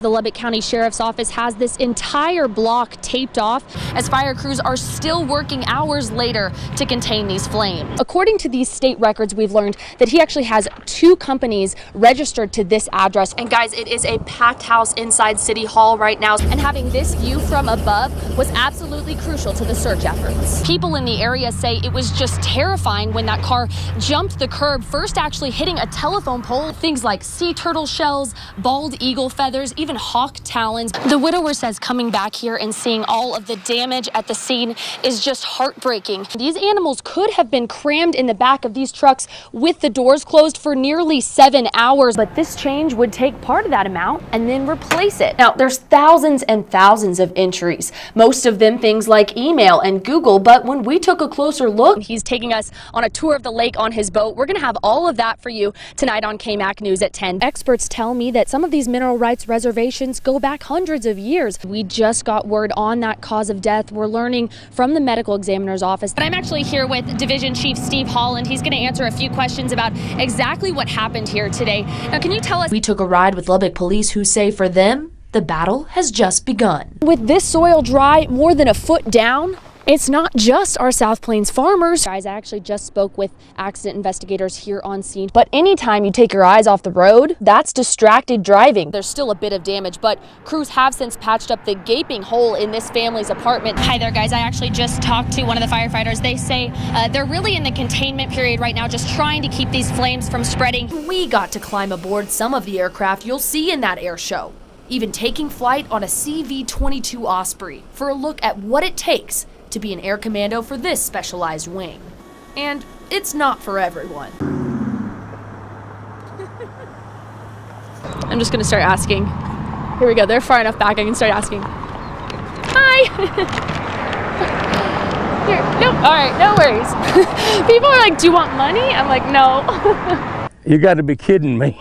The Lubbock County Sheriff's Office has this entire block taped off as fire crews are still working hours later to contain these flames. According to these state records, we've learned that he actually has 2 companies registered to this address. And guys, it is a packed house inside City Hall right now. And having this view from above was absolutely crucial to the search efforts. People in the area say it was just terrifying when that car jumped the curb, first actually hitting a telephone pole. Things like sea turtle shells, bald eagle feathers, even hawk talons. The widower says coming back here and seeing all of the damage at the scene is just heartbreaking. These animals could have been crammed in the back of these trucks with the doors closed for nearly 7 hours, but this change would take part of that amount and then replace it. Now, there's thousands and thousands of entries, most of them things like email and Google, but when we took a closer look, he's taking us on a tour of the lake on his boat. We're going to have all of that for you tonight on KAMC News at 10. Experts tell me that some of these mineral rights reservations go back hundreds of years. We just got word on that cause of death. We're learning from the medical examiner's office. But I'm actually here with Division Chief Steve Holland. He's going to answer a few questions about exactly what happened here today. Now, can you tell us? We took a ride with Lubbock police who say for them, the battle has just begun. With this soil dry more than a foot down, it's not just our South Plains farmers. Guys, I actually just spoke with accident investigators here on scene. But anytime you take your eyes off the road, that's distracted driving. There's still a bit of damage, but crews have since patched up the gaping hole in this family's apartment. Hi there, guys. I actually just talked to one of the firefighters. They say they're really in the containment period right now, just trying to keep these flames from spreading. We got to climb aboard some of the aircraft you'll see in that air show, even taking flight on a CV-22 Osprey for a look at what it takes to be an air commando for this specialized wing. And it's not for everyone. I'm just gonna start asking. Here we go, they're far enough back I can start asking. Hi! Here, no, all right, no worries. People are like, do you want money? I'm like, no. You got to be kidding me.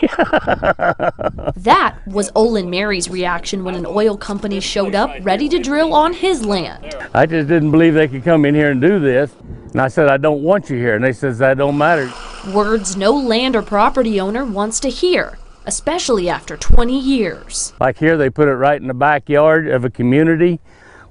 That was Olin Mary's reaction when an oil company showed up ready to drill on his land. I just didn't believe they could come in here and do this. And I said, I don't want you here. And they says, that don't matter. Words no land or property owner wants to hear, especially after 20 years. Like here, they put it right in the backyard of a community.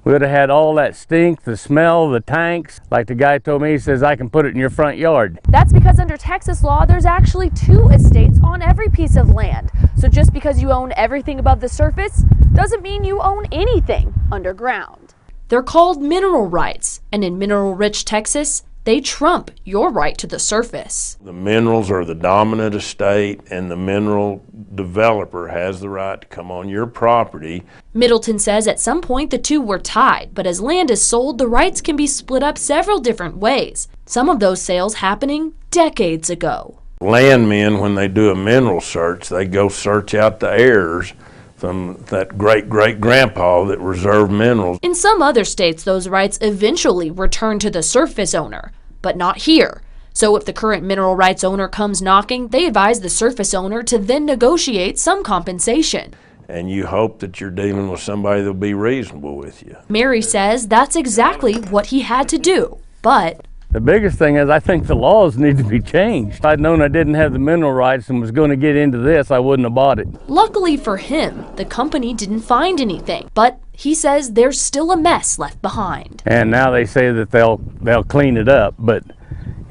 We would have had all that stink, the smell, the tanks. Like the guy told me, he says, I can put it in your front yard. That's because under Texas law, there's actually 2 estates on every piece of land. So just because you own everything above the surface, doesn't mean you own anything underground. They're called mineral rights, and in mineral-rich Texas, they trump your right to the surface. The minerals are the dominant estate, and the mineral developer has the right to come on your property. Middleton says at some point the 2 were tied, but as land is sold, the rights can be split up several different ways. Some of those sales happening decades ago. Landmen, when they do a mineral search, they go search out the heirs from that great-great-grandpa that reserved minerals. In some other states, those rights eventually return to the surface owner, but not here. So if the current mineral rights owner comes knocking, they advise the surface owner to then negotiate some compensation. And you hope that you're dealing with somebody that'll be reasonable with you. Mary says that's exactly what he had to do, but the biggest thing is I think the laws need to be changed. If I'd known I didn't have the mineral rights and was going to get into this, I wouldn't have bought it. Luckily for him, the company didn't find anything, but he says there's still a mess left behind. And now they say that they'll clean it up, but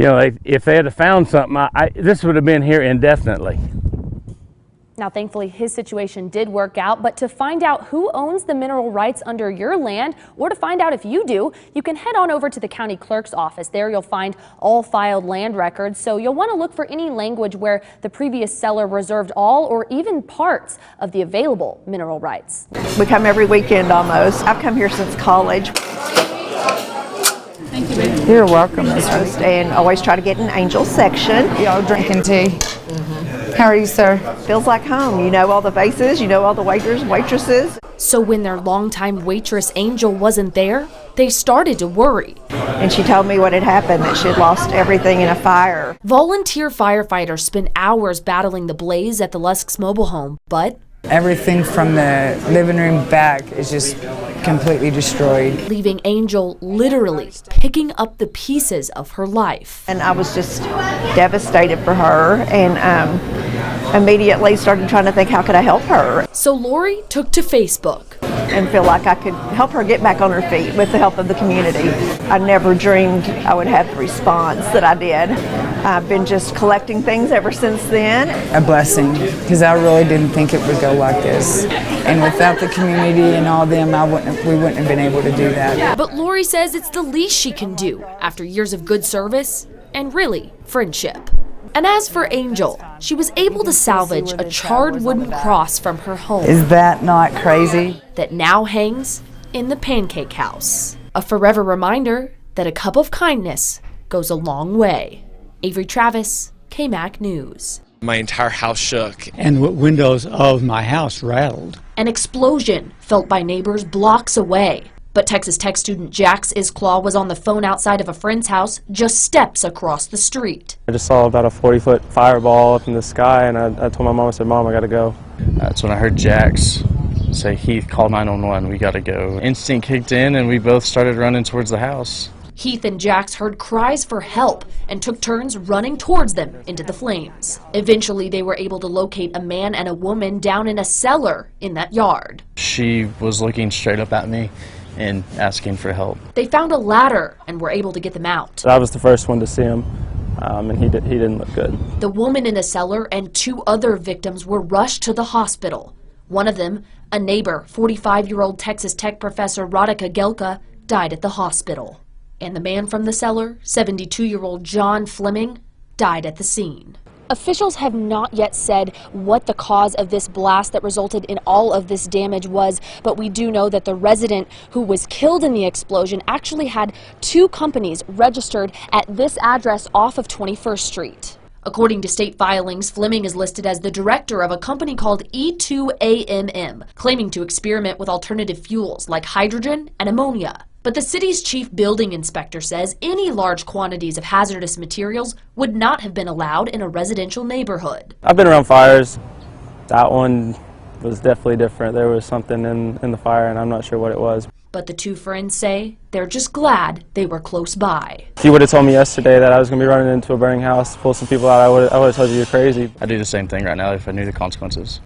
you know, if they had found something, this would have been here indefinitely. Now, thankfully, his situation did work out, but to find out who owns the mineral rights under your land, or to find out if you do, you can head on over to the county clerk's office. There you'll find all filed land records, so you'll want to look for any language where the previous seller reserved all or even parts of the available mineral rights. We come every weekend almost. I've come here since college. Thank you, baby. You're welcome, Miss. And always try to get an angel section. Y'all drinking tea? How are you, sir? Feels like home. You know all the faces, you know all the waiters, waitresses. So when their longtime waitress Angel wasn't there, they started to worry. And she told me what had happened, that she had lost everything in a fire. Volunteer firefighters spent hours battling the blaze at the Lusk's mobile home, but everything from the living room back is just completely destroyed, leaving Angel literally picking up the pieces of her life. And I was just devastated for her, and immediately started trying to think, how could I help her? So Lori took to Facebook And feel like I could help her get back on her feet with the help of the community. I never dreamed I would have the response that I did. I've been just collecting things ever since then. A blessing, because I really didn't think it would go like this. And without the community and all them, we wouldn't have been able to do that. But Lori says it's the least she can do after years of good service and really friendship. And as for Angel, she was able to salvage a charred wooden cross from her home. Is that not crazy? That now hangs in the pancake house. A forever reminder that a cup of kindness goes a long way. Avery Travis, KAMC News. My entire house shook. And windows of my house rattled. An explosion felt by neighbors blocks away. But Texas Tech student Jax Isclaw was on the phone outside of a friend's house just steps across the street. I just saw about a 40-foot fireball up in the sky, and I told my mom, I said, "Mom, I gotta go." That's when I heard Jax say, "Heath, call 911, we gotta go." Instinct kicked in and we both started running towards the house. Heath and Jax heard cries for help and took turns running towards them into the flames. Eventually, they were able to locate a man and a woman down in a cellar in that yard. She was looking straight up at me and asking for help. They found a ladder and were able to get them out. So I was the first one to see him, and he didn't look good. The woman in the cellar and 2 other victims were rushed to the hospital. One of them, a neighbor, 45-year-old Texas Tech professor Radhika Gelka, died at the hospital. And the man from the cellar, 72-year-old John Fleming, died at the scene. Officials have not yet said what the cause of this blast that resulted in all of this damage was, but we do know that the resident who was killed in the explosion actually had 2 companies registered at this address off of 21st Street. According to state filings, Fleming is listed as the director of a company called E2AMM, claiming to experiment with alternative fuels like hydrogen and ammonia. But the city's chief building inspector says any large quantities of hazardous materials would not have been allowed in a residential neighborhood. I've been around fires. That one was definitely different. There was something in the fire, and I'm not sure what it was. But the 2 friends say they're just glad they were close by. If you would have told me yesterday that I was going to be running into a burning house, pull some people out, I would have told you you're crazy. I'd do the same thing right now if I knew the consequences.